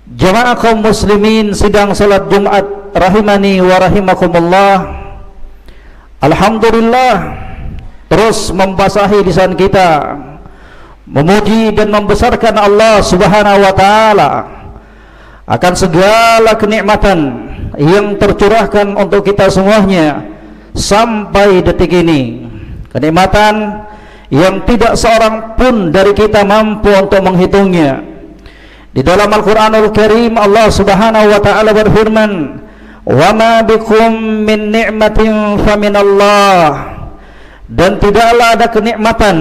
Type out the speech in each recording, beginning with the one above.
Jamaah kaum muslimin sidang salat Jumat rahimani wa rahimakumullah. Alhamdulillah, terus membasahi lisan kita memuji dan membesarkan Allah Subhanahu wa taala akan segala kenikmatan yang tercurahkan untuk kita semuanya sampai detik ini. Kenikmatan yang tidak seorang pun dari kita mampu untuk menghitungnya. Di dalam Al-Quranul Karim Allah Subhanahu wa ta'ala berfirman, "Wa ma bikum min ni'matin faminallah." Dan tidaklah ada kenikmatan,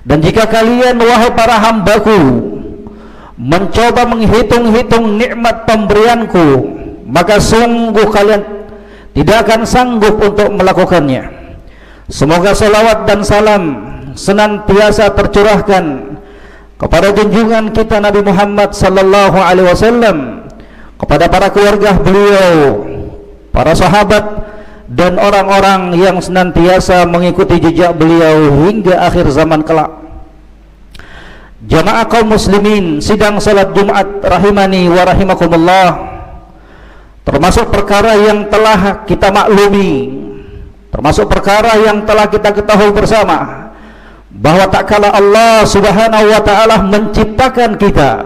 dan jika kalian wahai para hambaku mencoba menghitung-hitung nikmat pemberianku, maka sungguh kalian tidak akan sanggup untuk melakukannya. Semoga salawat dan salam senantiasa tercurahkan kepada junjungan kita Nabi Muhammad sallallahu alaihi wasallam, kepada para keluarga beliau, para sahabat dan orang-orang yang senantiasa mengikuti jejak beliau hingga akhir zaman kelak. Jamaah kaum muslimin sidang salat Jumat rahimani wa rahimakumullah, termasuk perkara yang telah kita maklumi, termasuk perkara yang telah kita ketahui bersama, bahwa tak kala Allah Subhanahu wa ta'ala menciptakan kita,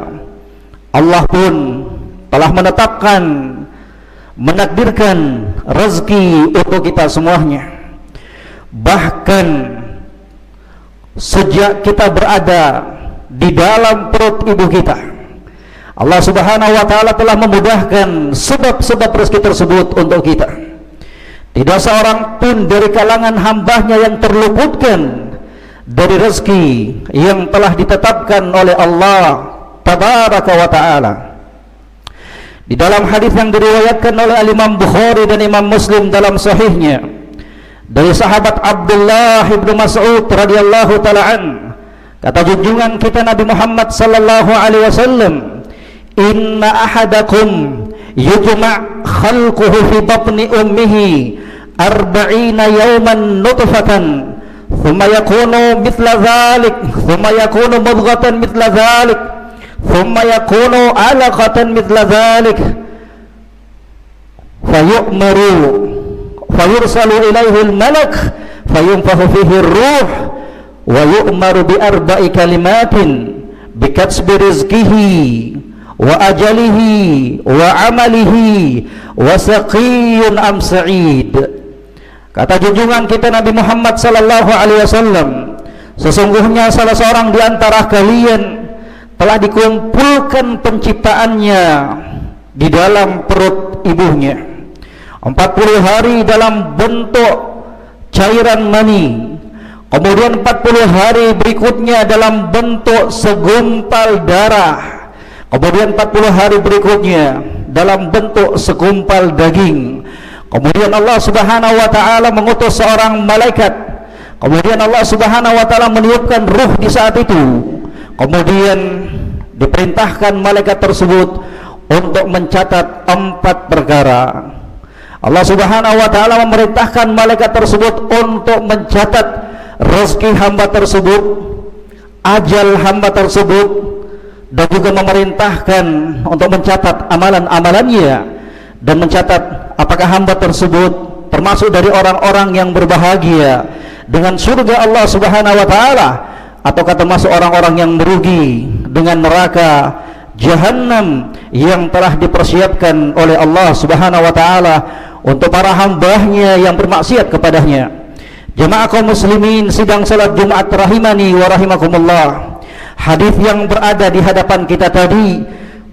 Allah pun telah menetapkan, menakdirkan rezeki untuk kita semuanya. Bahkan sejak kita berada di dalam perut ibu kita, Allah Subhanahu wa ta'ala telah memudahkan sebab-sebab rezeki tersebut untuk kita. Tidak seorang pun dari kalangan hambanya yang terluputkan dari rezeki yang telah ditetapkan oleh Allah Tabaraka wa ta'ala. Di dalam hadis yang diriwayatkan oleh Imam Bukhari dan Imam Muslim dalam sahihnya dari sahabat Abdullah ibnu Mas'ud radhiyallahu ta'ala an, kata junjungan kita Nabi Muhammad sallallahu alaihi wasallam, "Inna ahadakum yujma' khalquhu fi batni ummihi 40 yawman nutfatan ثم يكون مثل ذلك ثم يكون مضغة مثل ذلك ثم يكون علقة مثل ذلك فيؤمر فيرسل إليه الملك فينفخ فيه الروح ويؤمر بأربع كلمات بكتب رزقه وأجله وعمله وسقي أم سعيد." Kata junjungan kita Nabi Muhammad sallallahu alaihi wasallam, sesungguhnya salah seorang di antara kalian telah dikumpulkan penciptaannya di dalam perut ibunya 40 hari dalam bentuk cairan mani, kemudian 40 hari berikutnya dalam bentuk segumpal darah, kemudian 40 hari berikutnya dalam bentuk segumpal daging. Kemudian Allah Subhanahu wa ta'ala mengutus seorang malaikat. Kemudian Allah Subhanahu wa ta'ala meniupkan ruh di saat itu. Kemudian diperintahkan malaikat tersebut untuk mencatat 4 perkara. Allah Subhanahu wa ta'ala memerintahkan malaikat tersebut untuk mencatat rezeki hamba tersebut, ajal hamba tersebut, dan juga memerintahkan untuk mencatat amalan-amalannya, dan mencatat apakah hamba tersebut termasuk dari orang-orang yang berbahagia dengan surga Allah Subhanahu wa ta'ala, ataukah termasuk orang-orang yang merugi dengan neraka Jahannam yang telah dipersiapkan oleh Allah Subhanahu wa ta'ala untuk para hambanya yang bermaksiat kepadanya. Jemaah kaum muslimin sidang salat Jumat rahimani wa rahimakumullah, hadis yang berada di hadapan kita tadi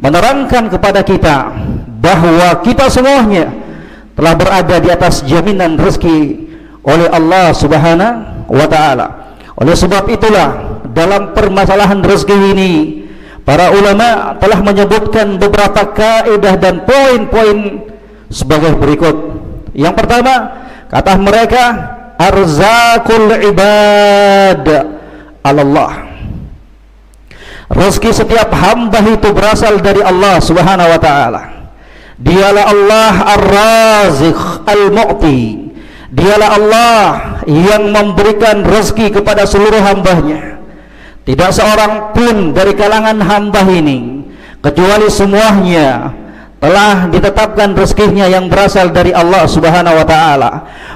menerangkan kepada kita bahwa kita semuanya telah berada di atas jaminan rezeki oleh Allah Subhanahu wa ta'ala. Oleh sebab itulah dalam permasalahan rezeki ini para ulama telah menyebutkan beberapa kaidah dan poin-poin sebagai berikut. Yang pertama, kata mereka, arzakul ibad Allah. Rezeki setiap hamba itu berasal dari Allah Subhanahu wa ta'ala. Dialah Allah Ar-Raziq Al-Mu'ti. Dialah Allah yang memberikan rezeki kepada seluruh hambanya. Tidak seorang pun dari kalangan hamba ini, kecuali semuanya telah ditetapkan rezekinya yang berasal dari Allah Subhanahu wa taala.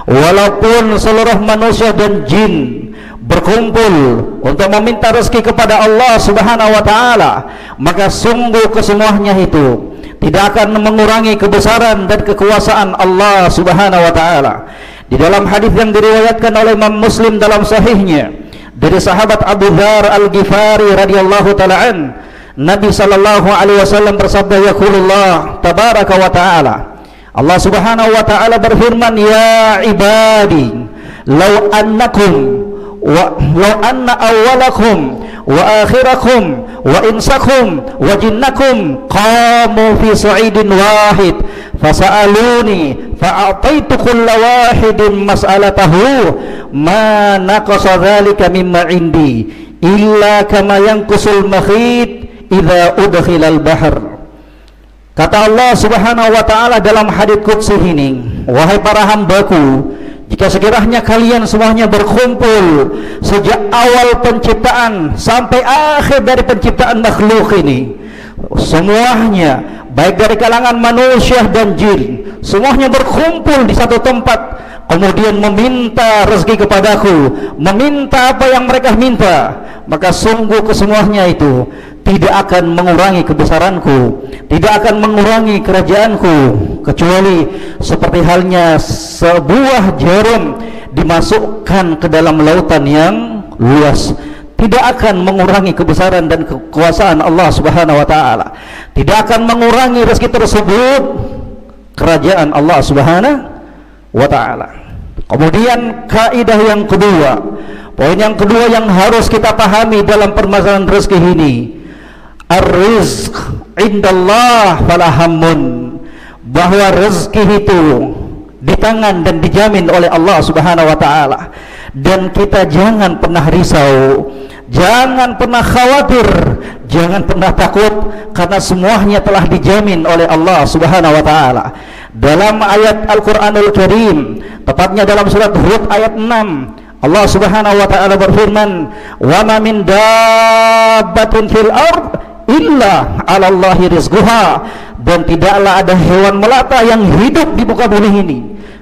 Walaupun seluruh manusia dan jin berkumpul untuk meminta rezeki kepada Allah Subhanahu wa taala, maka sungguh kesemuanya itu tidak akan mengurangi kebesaran dan kekuasaan Allah Subhanahu wa taala. Di dalam hadis yang diriwayatkan oleh Imam Muslim dalam sahihnya dari sahabat Abu Dzar Al-Ghifari radhiyallahu taala an, Nabi sallallahu alaihi wasallam bersabda, yaqulullah tabaraka wa taala, Allah Subhanahu wa taala berfirman, ya ibadi law anna awwalakum wa akhirakum wa insakum wa jinnakum qamu fi sa'idin wahid fasa'aluni fa'ataitu kulla wahidin mas'alatahu ma naqasa dhalika mimma indi illa kama yanqusul makhit idza udkhilal bahr. Kata Allah Subhanahu wa taala dalam hadits qudsi ini, wahai para hambaku, jika sekiranya kalian semuanya berkumpul sejak awal penciptaan sampai akhir dari penciptaan makhluk ini, semuanya baik dari kalangan manusia dan jin, semuanya berkumpul di satu tempat, kemudian meminta rezeki kepadaku, meminta apa yang mereka minta, maka sungguh kesemuanya itu tidak akan mengurangi kebesaranku, tidak akan mengurangi kerajaanku, kecuali seperti halnya sebuah jarum dimasukkan ke dalam lautan yang luas, tidak akan mengurangi kebesaran dan kekuasaan Allah Subhanahu wa taala, tidak akan mengurangi rezeki tersebut, kerajaan Allah Subhanahu wa taala. Kemudian kaidah yang kedua, poin yang kedua yang harus kita pahami dalam permasalahan rezeki ini, ar-rizq indallah fala hammun, bahwa rezeki itu di tangan dan dijamin oleh Allah Subhanahu wa taala, dan kita jangan pernah risau, jangan pernah khawatir, jangan pernah takut, karena semuanya telah dijamin oleh Allah Subhanahu wa taala. Dalam ayat Al-Qur'anul Karim, tepatnya dalam surat Hud ayat 6, Allah Subhanahu wa taala berfirman, "Wa ma min dabbatin fil ard illa 'ala Allahi rizquha," dan tidaklah ada hewan melata yang hidup di muka bumi ini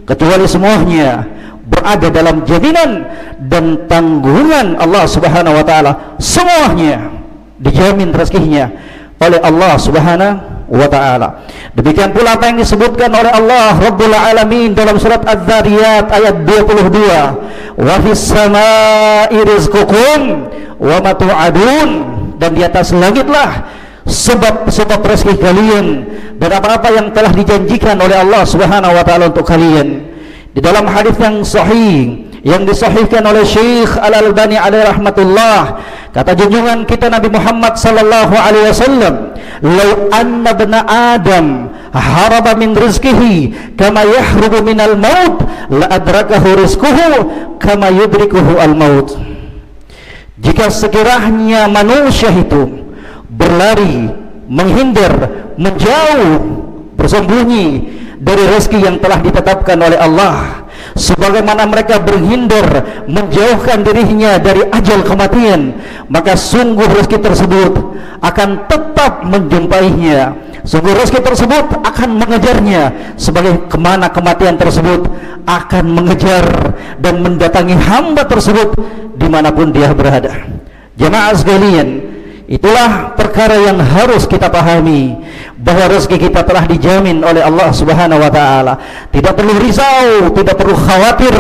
kecuali semuanya berada dalam jaminan dan tanggungan Allah Subhanahu wa taala, semuanya dijamin rezekinya oleh Allah Subhanahu wa taala. Demikian pula apa yang disebutkan oleh Allah Rabbul Alamin dalam surat Az-Zariyat ayat 22, "Wa fis samaa'i rizqukum wa ma tu'adun," dan di atas langitlah sebab-sebab rezeki kalian dan apa-apa yang telah dijanjikan oleh Allah Subhanahu wa taala untuk kalian. Di dalam hadis yang sahih yang disahihkan oleh Syekh Al-Albani alaihi rahmatullah, kata junjungan kita Nabi Muhammad sallallahu alaihi wasallam, "Lau anna ibna Adam haraba min rizqihi kama yahrubu minal maut la adrakahu rizquhu kama yudrikuhu al-maut." Jika sekiranya manusia itu berlari, menghindar, menjauh, bersembunyi dari rezeki yang telah ditetapkan oleh Allah, sebagaimana mereka berhindar, menjauhkan dirinya dari ajal kematian, maka sungguh rezeki tersebut akan tetap menjumpainya, sungguh rezeki tersebut akan mengejarnya, sebagai kemana kematian tersebut akan mengejar dan mendatangi hamba tersebut dimanapun dia berada. Jemaah sekalian, itulah perkara yang harus kita pahami, bahwa rezeki kita telah dijamin oleh Allah Subhanahu wa taala. Tidak perlu risau, tidak perlu khawatir,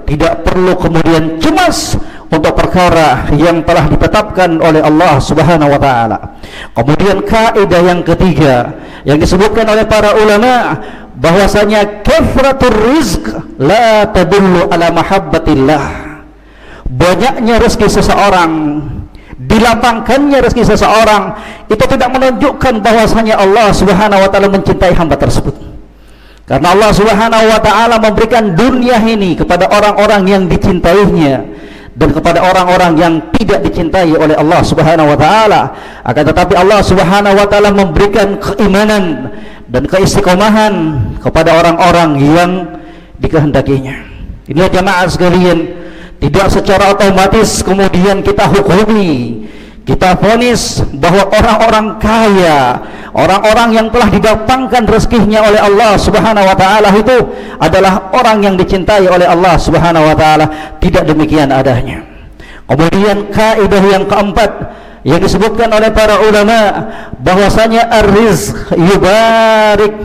tidak perlu kemudian cemas untuk perkara yang telah ditetapkan oleh Allah Subhanahu wa taala. Kemudian kaidah yang ketiga yang disebutkan oleh para ulama, bahwasanya kathratur rizq la tadullu ala mahabbatillah. Banyaknya rezeki seseorang, dilapangkannya rezeki seseorang, itu tidak menunjukkan bahwasanya Allah Subhanahu wa taala mencintai hamba tersebut. Karena Allah Subhanahu wa taala memberikan dunia ini kepada orang-orang yang dicintainya dan kepada orang-orang yang tidak dicintai oleh Allah Subhanahu wa taala. Akan tetapi Allah Subhanahu wa taala memberikan keimanan dan keistiqomahan kepada orang-orang yang dikehendakinya. Ini jemaah sekalian, tidak secara otomatis kemudian kita hukumi, kita vonis bahwa orang-orang kaya, orang-orang yang telah didapangkan rezekinya oleh Allah Subhanahu wa taala itu adalah orang yang dicintai oleh Allah Subhanahu wa taala. Tidak demikian adanya. Kemudian kaidah yang keempat yang disebutkan oleh para ulama bahwasanya ar-rizq yubarik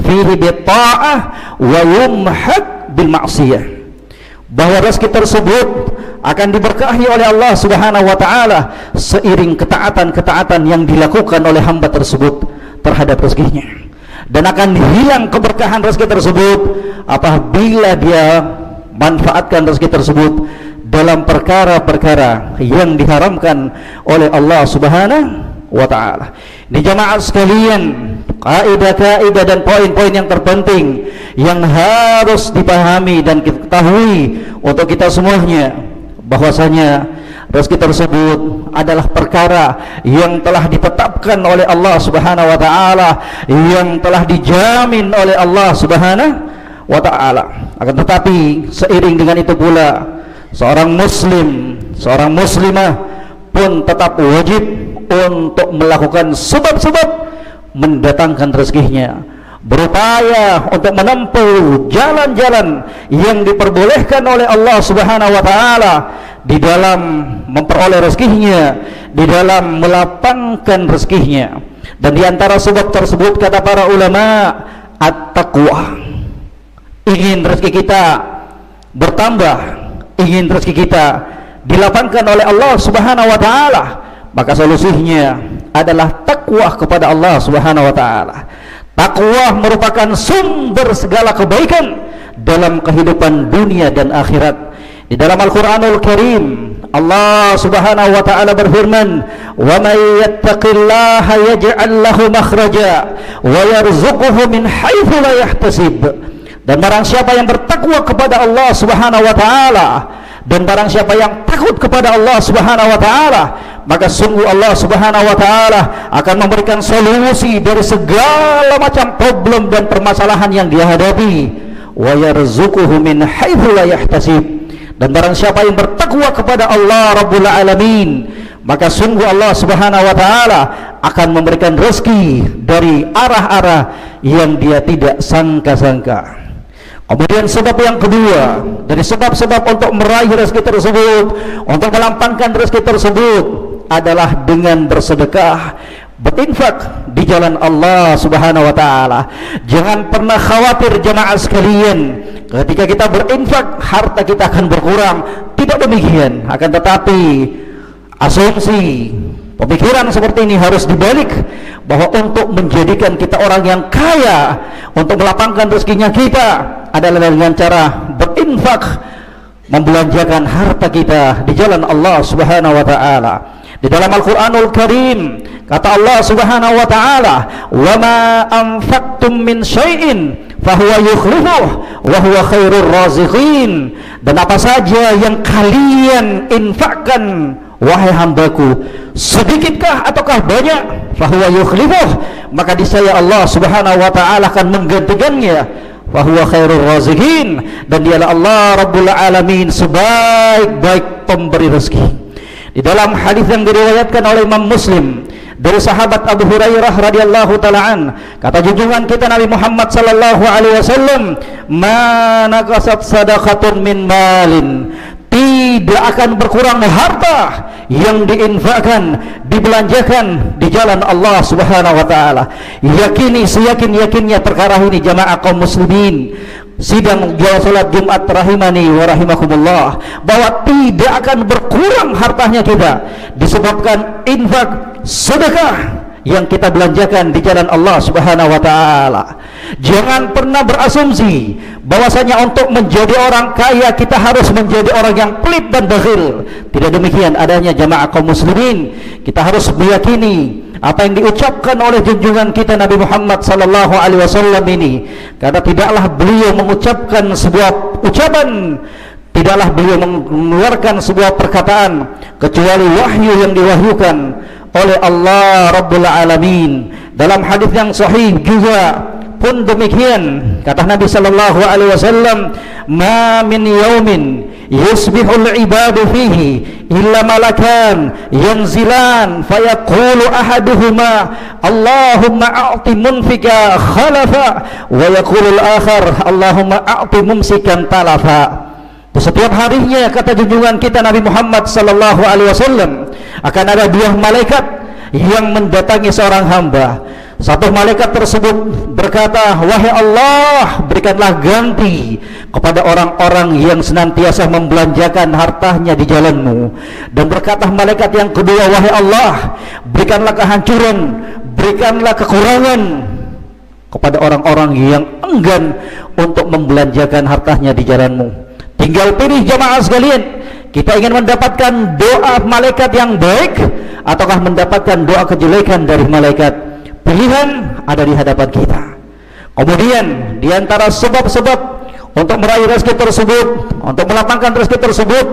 fihi bi-ta'ah wa yumhaq bil ma'siyah, bahwa rezeki tersebut akan diberkahi oleh Allah Subhanahu wa taala seiring ketaatan-ketaatan yang dilakukan oleh hamba tersebut terhadap rezekinya, dan akan hilang keberkahan rezeki tersebut apabila dia manfaatkan rezeki tersebut dalam perkara-perkara yang diharamkan oleh Allah Subhanahu wa taala. Di jamaah sekalian, kaidah-kaidah dan poin-poin yang terpenting yang harus dipahami dan kita ketahui untuk kita semuanya, bahwasanya rezeki tersebut adalah perkara yang telah ditetapkan oleh Allah Subhanahu wa taala, yang telah dijamin oleh Allah Subhanahu wa taala. Akan tetapi seiring dengan itu pula seorang muslim, seorang muslimah pun tetap wajib untuk melakukan sebab-sebab mendatangkan rezekinya, berupaya untuk menempuh jalan-jalan yang diperbolehkan oleh Allah Subhanahu wa taala di dalam memperoleh rezekinya, di dalam melapangkan rezekinya. Dan di antara sebab tersebut kata para ulama, at-taqwa. Ingin rezeki kita bertambah, ingin rezeki kita dilapangkan oleh Allah Subhanahu wa taala, maka solusinya adalah takwa kepada Allah Subhanahu wa taala. Takwa merupakan sumber segala kebaikan dalam kehidupan dunia dan akhirat. Di dalam Al-Qur'anul Karim Allah Subhanahu wa taala berfirman, "Wa may yattaqillaha yaj'al lahu makhraja wa yarzuquhu min haitsu la yahtasib." Dan barang siapa yang bertakwa kepada Allah Subhanahu wa taala, dan barang siapa yang takut kepada Allah Subhanahu wa taala, maka sungguh Allah Subhanahu wa taala akan memberikan solusi dari segala macam problem dan permasalahan yang dia hadapi. Wa yarzuquhu min haitsu la yahtasib. Dan barang siapa yang bertakwa kepada Allah Rabbul Alamin, maka sungguh Allah Subhanahu wa taala akan memberikan rezeki dari arah-arah yang dia tidak sangka-sangka. Kemudian sebab yang kedua dari sebab-sebab untuk meraih rezeki tersebut, untuk melampangkan rezeki tersebut adalah dengan bersedekah, berinfak di jalan Allah Subhanahu wa taala. Jangan pernah khawatir jemaah sekalian, ketika kita berinfak harta kita akan berkurang. Tidak demikian, akan tetapi asumsi pemikiran seperti ini harus dibalik, bahwa untuk menjadikan kita orang yang kaya, untuk melapangkan rezekinya kita adalah dengan cara berinfak, membelanjakan harta kita di jalan Allah Subhanahu wa taala. Di dalam Al-Qur'anul Karim kata Allah Subhanahu wa taala, "Wa ma anfaqtum min syai'in fahuwa yukhlifuh wa huwa khairur raziqin." Dan apa saja yang kalian infakkan wahai hambaku, sedikitkah ataukah banyak, fahuwa yukhlifuh, maka niscaya Allah Subhanahu wa taala akan menggantikannya, fahuwa khairur raziqin, dan dialah Allah Rabbul Alamin, sebaik-baik pemberi rezeki. Di dalam hadis yang diriwayatkan oleh Imam Muslim dari sahabat Abu Hurairah radhiyallahu taala an, kata junjungan kita Nabi Muhammad sallallahu alaihi wasallam, "Ma naqasat sadaqatun min malin." Tidak akan berkurang harta yang diinfakkan, dibelanjakan di jalan Allah Subhanahu wa taala. Yakini seyakin-yakinnya perkara ini jamaah kaum muslimin sidang salat Jumat rahimani wa rahimakumullah, bahwa tidak akan berkurang hartanya kita disebabkan infak, sedekah yang kita belanjakan di jalan Allah Subhanahu wa taala. Jangan pernah berasumsi bahwasanya untuk menjadi orang kaya kita harus menjadi orang yang pelit dan bakhil. Tidak demikian adanya jamaah kaum muslimin. Kita harus meyakini apa yang diucapkan oleh junjungan kita Nabi Muhammad sallallahu alaihi wasallam ini, karena tidaklah beliau mengucapkan sebuah ucapan, tidaklah beliau mengeluarkan sebuah perkataan kecuali wahyu yang diwahyukan oleh Allah Rabbul Alamin. Dalam hadis yang sahih juga pun demikian, kata Nabi sallallahu alaihi wasallam, "Ma min yaumin yusbihul ibadu fihi illa malakan yanzilan fayaqulu ahaduhuma Allahumma a'ti munfika khalafa wa yaqulu al-akhar Allahumma a'ti mumsikan talafa. Setiap harinya, kata junjungan kita Nabi Muhammad sallallahu alaihi wasallam, akan ada dua malaikat yang mendatangi seorang hamba. Satu malaikat tersebut berkata, wahai Allah, berikanlah ganti kepada orang-orang yang senantiasa membelanjakan hartanya di jalan-Mu. Dan berkata malaikat yang kedua, wahai Allah, berikanlah kehancuran, berikanlah kekurangan kepada orang-orang yang enggan untuk membelanjakan hartanya di jalan-Mu. Tinggal pilih jamaah sekalian, kita ingin mendapatkan doa malaikat yang baik ataukah mendapatkan doa kejelekan dari malaikat. Pilihan ada di hadapan kita. Kemudian di antara sebab-sebab untuk meraih rezeki tersebut, untuk melapangkan rezeki tersebut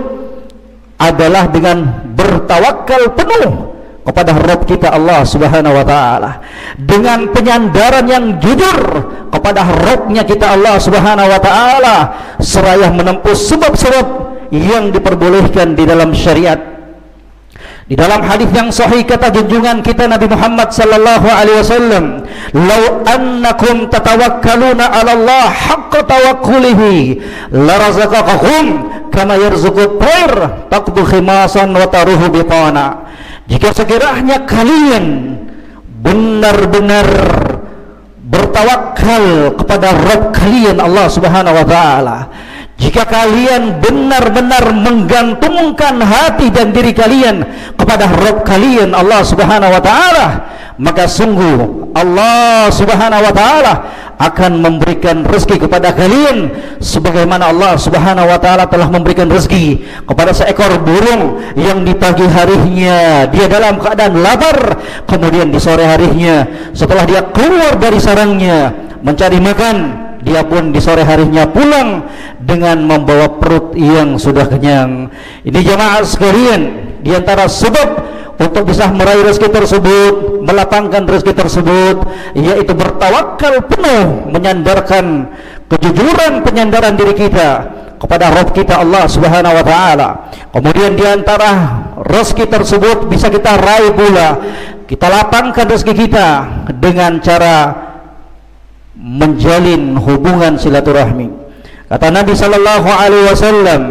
adalah dengan bertawakal penuh kepada Rabb kita Allah Subhanahu wa taala, dengan penyandaran yang jujur kepada Rabb-nya kita Allah Subhanahu wa taala, seraya menempuh sebab-sebab yang diperbolehkan di dalam syariat. Di dalam hadis yang sahih kata junjungan kita Nabi Muhammad sallallahu alaihi wasallam, "Lau annakum tatawakkaluna 'ala Allah haqqa tawakkulihi la razaqakum kama yarzuqut tayr taqdu khimasan wa taruhu bitana." Jika sekiranya kalian benar-benar bertawakal kepada Rabb kalian Allah Subhanahu wa taala, jika kalian benar-benar menggantungkan hati dan diri kalian kepada Rabb kalian Allah Subhanahu wa taala, maka sungguh Allah Subhanahu wa taala akan memberikan rezeki kepada kalian sebagaimana Allah Subhanahu wa taala telah memberikan rezeki kepada seekor burung yang di pagi harinya dia dalam keadaan lapar, kemudian di sore harinya setelah dia keluar dari sarangnya mencari makan, dia pun di sore harinya pulang dengan membawa perut yang sudah kenyang. Ini jamaah sekalian, di antara sebab untuk bisa meraih rezeki tersebut, melapangkan rezeki tersebut, yaitu bertawakal penuh, menyandarkan kejujuran penyandaran diri kita kepada Rabb kita Allah Subhanahu wa taala. Kemudian di antara rezeki tersebut bisa kita raih pula, kita lapangkan rezeki kita dengan cara menjalin hubungan silaturahmi. Kata Nabi sallallahu alaihi wasallam,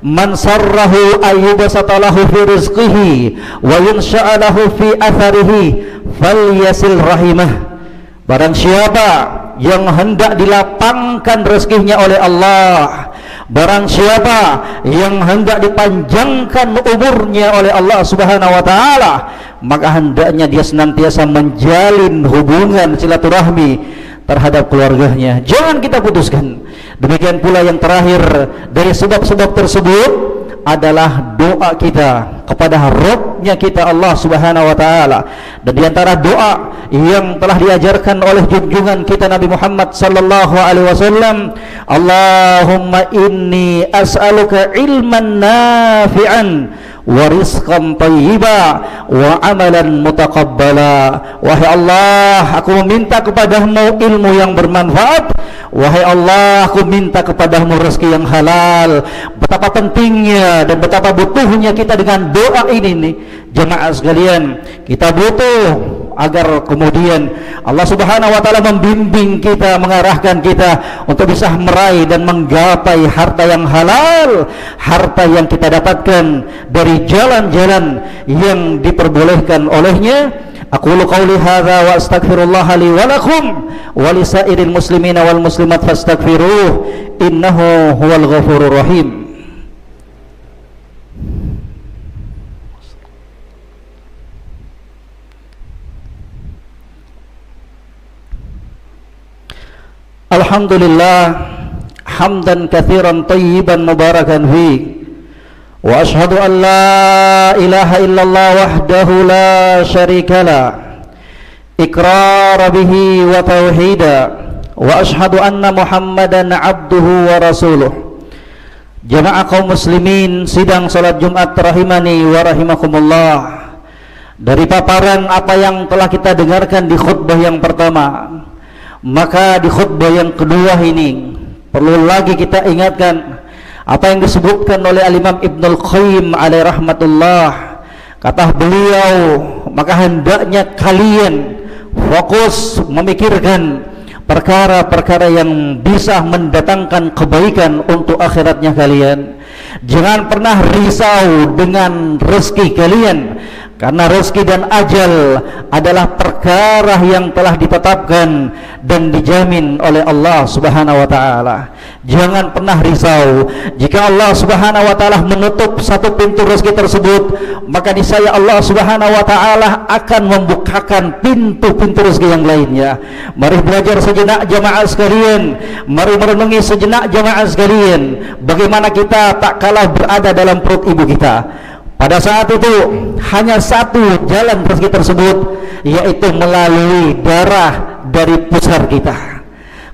man sarrahu ayyubasatalahu fi rizqihi wa yunsha'alahu fi atharihi falyasil rahimah. Barang siapa yang hendak dilapangkan rezekinya oleh Allah, barang siapa yang hendak dipanjangkan umurnya oleh Allah Subhanahu wa taala, maka hendaknya dia senantiasa menjalin hubungan silaturahmi terhadap keluarganya. Jangan kita putuskan. Demikian pula yang terakhir dari sebab-sebab tersebut adalah doa kita kepada Rabb-nya kita Allah Subhanahu wa taala. Dan di antara doa yang telah diajarkan oleh junjungan kita Nabi Muhammad sallallahu alaihi wasallam, Allahumma inni as'aluka ilman nafi'an wa rizqan thayyiba wa amalan mutaqabbala. Wahai Allah, aku meminta kepadamu ilmu yang bermanfaat. Wahai Allah, aku minta kepadamu rezeki yang halal. Betapa pentingnya dan betapa butuhnya kita dengan doa ini nih jemaah sekalian. Kita butuh agar kemudian Allah Subhanahu wa taala membimbing kita, mengarahkan kita untuk bisa meraih dan menggapai harta yang halal, harta yang kita dapatkan dari jalan-jalan yang diperbolehkan olehnya. Aqulu qawli hadza wa astaghfirullah li wa lakum wa lisairil muslimina wal muslimat fastaghfiruh innahu huwal ghafurur rahim. Alhamdulillah hamdan katsiran thayyiban mubarakan fi wa ashhadu an la ilaha illallah wahdahu la syarika la iqrar bihi wa tauhida wa ashhadu anna muhammadan abduhu wa rasuluh. Jamaah kaum muslimin sidang salat Jumat rahimani wa rahimakumullah. Dari paparan apa yang telah kita dengarkan di khutbah yang pertama, maka di khutbah yang kedua ini perlu lagi kita ingatkan Apa yang disebutkan oleh Al-Imam Ibnul Qayyim alaihi rahmatullah, kata beliau, maka hendaknya kalian fokus memikirkan perkara-perkara yang bisa mendatangkan kebaikan untuk akhiratnya kalian. Jangan pernah risau dengan rezeki kalian, karena rezeki dan ajal adalah perkara yang telah ditetapkan dan dijamin oleh Allah Subhanahu wa taala. Jangan pernah risau jika Allah Subhanahu wa taala menutup satu pintu rezeki tersebut, maka niscaya Allah Subhanahu wa taala akan membukakan pintu-pintu rezeki yang lainnya. Mari belajar sejenak jamaah sekalian, mari merenungi sejenak jamaah sekalian, bagaimana kita tak kalah berada dalam perut ibu kita. Pada saat itu hanya satu jalan rezeki tersebut, yaitu melalui darah dari pusar kita.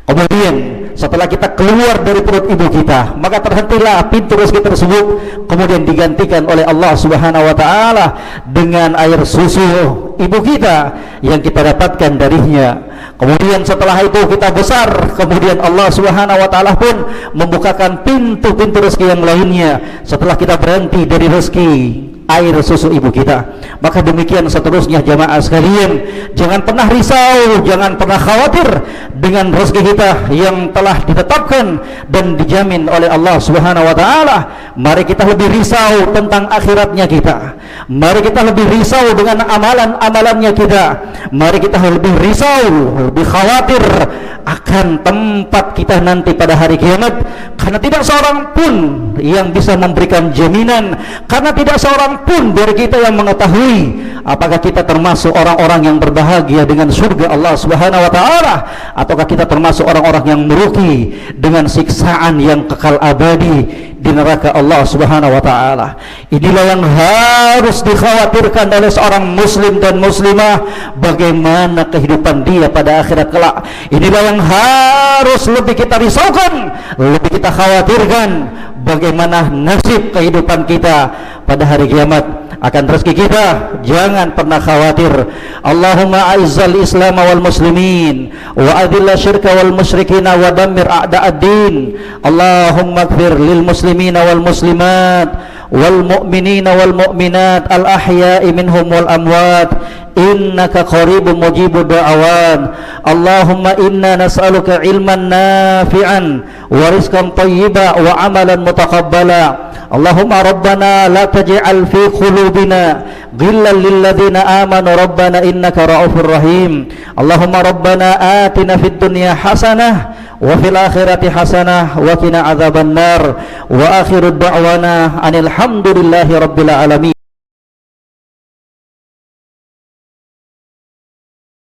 Kemudian setelah kita keluar dari perut ibu kita, maka terhentilah pintu rezeki tersebut, kemudian digantikan oleh Allah Subhanahu wa taala dengan air susu ibu kita yang kita dapatkan darinya. Kemudian setelah itu kita besar, kemudian Allah Subhanahu wa taala pun membukakan pintu-pintu rezeki yang lainnya setelah kita berhenti dari rezeki air susu ibu kita. Maka demikian seterusnya jamaah sekalian, jangan pernah risau, jangan pernah khawatir dengan rezeki kita yang telah ditetapkan dan dijamin oleh Allah Subhanahu wa taala. Mari kita lebih risau tentang akhiratnya kita. Mari kita lebih risau dengan amalan-amalannya kita. Mari kita lebih risau, lebih khawatir akan tempat kita nanti pada hari kiamat, karena tidak seorang pun yang bisa memberikan jaminan, karena tidak seorang pun dari kita yang mengetahui apakah kita termasuk orang-orang yang berbahagia dengan surga Allah Subhanahu wa taala, ataukah kita termasuk orang-orang yang merugi dengan siksaan yang kekal abadi di neraka Allah Subhanahu wa taala. Inilah yang harus dikhawatirkan oleh seorang muslim dan muslimah, bagaimana kehidupan dia pada akhirat kelak. Inilah yang harus lebih kita risaukan, lebih kita khawatirkan, bagaimana nasib kehidupan kita pada hari kiamat. Akan rezeki kita jangan pernah khawatir. Allahumma a'izzal islam wal muslimin wa adilla syirka wal musyrikin wa dammir a'da'ad-din. Allahumma ighfir lil muslimina wal muslimat wal mu'minina wal mu'minat al ahya'i minhum wal amwat, innaka qaribun mujibud da'awat. Allahumma inna nas'aluka ilman nafi'an wa rizqan thayyiban wa amalan mutaqabbala. Allahumma rabbana la taj'al fi qulubina ghillan lil ladzina amanu rabbana innaka ra'ufur rahim. Allahumma rabbana atina fid dunya hasanah wa fil akhirati hasanah wa qina adzabannar. Wa akhiru da'wana anil hamdulillahi rabbil alamin.